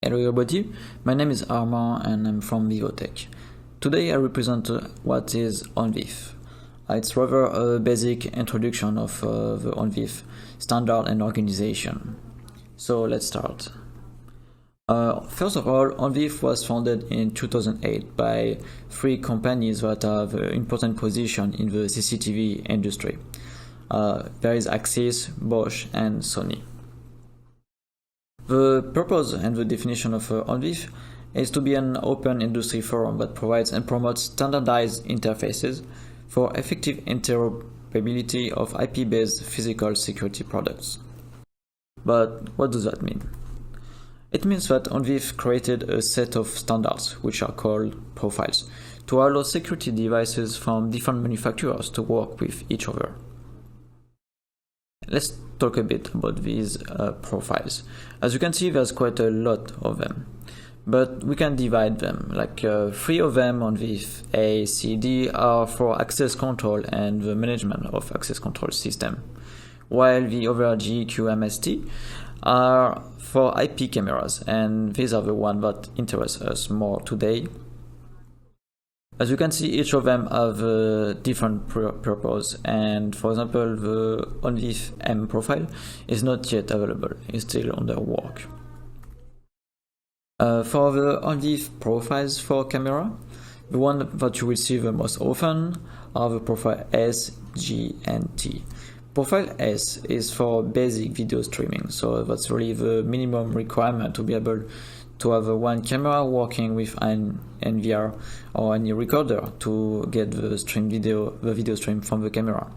Hello everybody, my name is Armand and I'm from Vivotech. Today I represent what is ONVIF. It's rather a basic introduction of the ONVIF standard and organization. So let's start. First of all, ONVIF was founded in 2008 by three companies that have an important position in the CCTV industry. There is Axis, Bosch and Sony. The purpose and the definition of ONVIF is to be an open industry forum that provides and promotes standardized interfaces for effective interoperability of IP-based physical security products. But what does that mean? It means that ONVIF created a set of standards, which are called profiles, to allow security devices from different manufacturers to work with each other. Let's talk a bit about these profiles. As you can see, there's quite a lot of them, but we can divide them. Like three of them on ONVIF A, C, D are for access control and the management of access control system, while the other G, Q, M, S, T are for IP cameras, and these are the ones that interest us more today. As you can see, each of them have a different purpose, and for example, the ONVIF M profile is not yet available, it's still under work. For the ONVIF profiles for camera, the one that you will see the most often are the profile S, G, and T. Profile S is for basic video streaming, so that's really the minimum requirement to be able to have one camera working with an NVR or any recorder to get the video stream from the camera.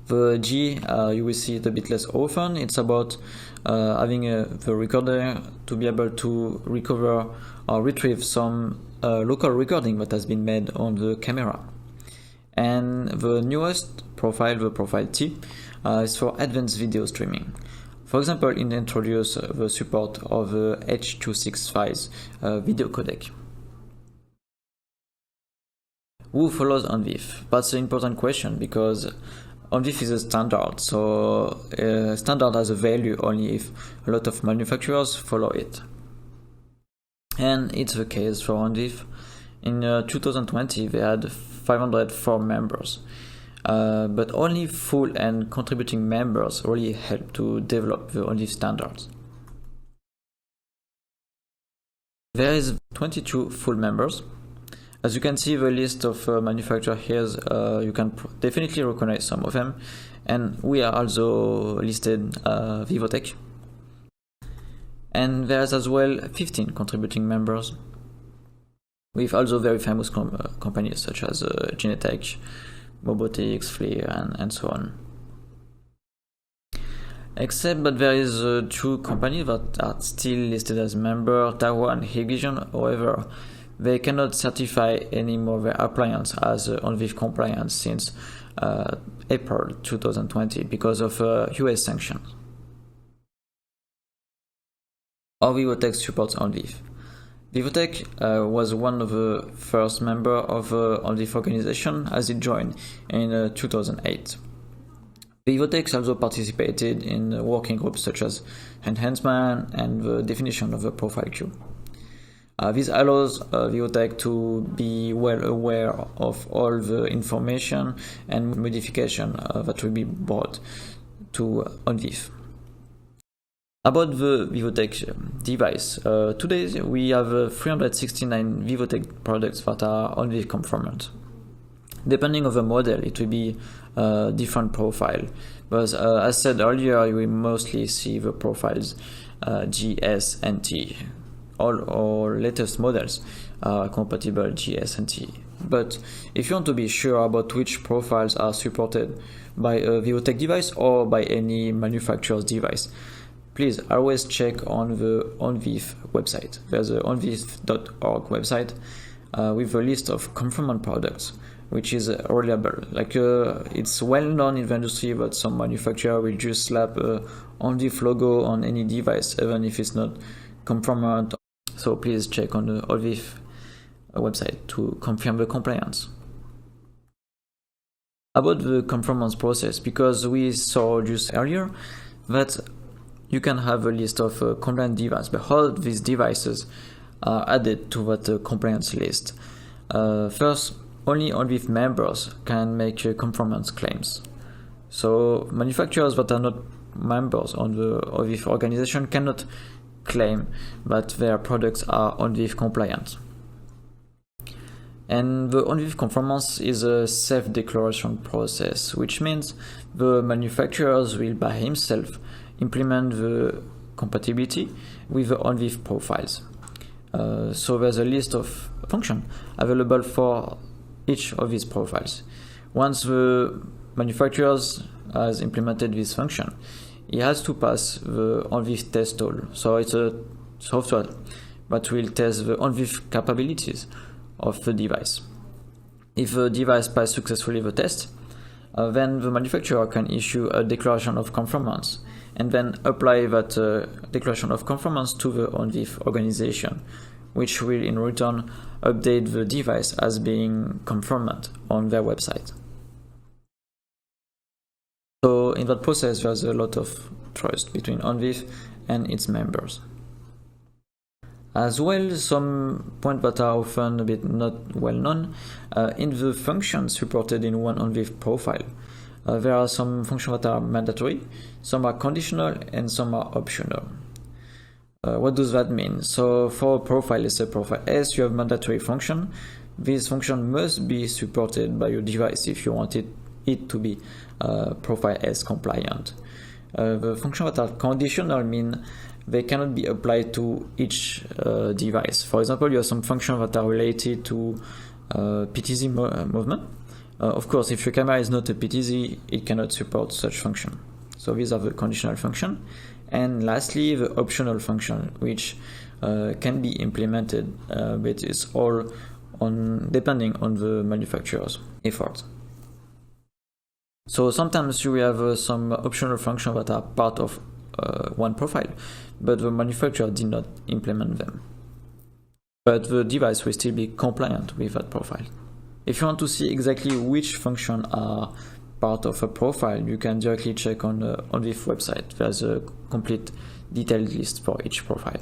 The G, you will see it a bit less often. It's about having the recorder to be able to recover or retrieve some local recording that has been made on the camera. And the newest profile, the profile T, is for advanced video streaming. For example, it introduces the support of the H.265 video codec. Who follows ONVIF? That's an important question because ONVIF is a standard, so a standard has a value only if a lot of manufacturers follow it. And it's the case for ONVIF. In 2020, they had 504 members. But only full and contributing members really help to develop the ONVIF standards. There is 22 full members. As you can see the list of manufacturers here, you can definitely recognize some of them. And we are also listed Vivotech. And there's as well 15 contributing members, with also very famous companies such as Genetech, Robotics, FLIR, and so on. Except that there is two companies that are still listed as member, Tower and Hikvision. However, they cannot certify anymore their appliance as ONVIF compliant since April 2020 because of US sanctions. How Vivotech supports ONVIF? Vivotech was one of the first members of the ONVIF organization as it joined in 2008. Vivotech also participated in working groups such as enhancement and the definition of the profile queue. This allows Vivotech to be well aware of all the information and modification that will be brought to ONVIF. About the Vivotech device, today we have 369 Vivotech products that are ONVIF conformant. Depending on the model, it will be a different profile. But as said earlier, you will mostly see the profiles G, S, and T. All our latest models are compatible G, S, and T. But if you want to be sure about which profiles are supported by a Vivotech device or by any manufacturer's device, please always check on the ONVIF website. There's a onvif.org website with a list of conformant products, which is reliable. It's well known in the industry that some manufacturer will just slap a ONVIF logo on any device, even if it's not conformant. So please check on the ONVIF website to confirm the compliance. About the conformance process, because we saw just earlier that you can have a list of compliant devices, but all these devices are added to that compliance list. First, only ONVIF members can make conformance claims. So manufacturers that are not members on the ONVIF organization cannot claim that their products are ONVIF compliant. And the ONVIF conformance is a self-declaration process, which means the manufacturers will by himself implement the compatibility with the ONVIF profiles. So there's a list of functions available for each of these profiles. Once the manufacturer has implemented this function, he has to pass the ONVIF test tool. So it's a software that will test the ONVIF capabilities of the device. If the device passes successfully the test, then the manufacturer can issue a declaration of conformance and then apply that declaration of conformance to the ONVIF organization, which will in return update the device as being conformant on their website. So in that process, there's a lot of trust between ONVIF and its members. As well, some points that are often a bit not well known, in the functions supported in one ONVIF profile, there are some functions that are mandatory, some are conditional, and some are optional. What does that mean? So for a profile, let's say profile S, you have mandatory function. This function must be supported by your device if you want it to be profile S compliant. The functions that are conditional mean they cannot be applied to each device. For example, you have some functions that are related to PTZ movement. Of course, if your camera is not a PTZ, it cannot support such function. So these are the conditional function. And lastly, the optional function, which can be implemented, but it's all depending on the manufacturer's effort. So sometimes you have some optional functions that are part of one profile, but the manufacturer did not implement them. But the device will still be compliant with that profile. If you want to see exactly which functions are part of a profile, you can directly check on the ONVIF website. There's a complete detailed list for each profile.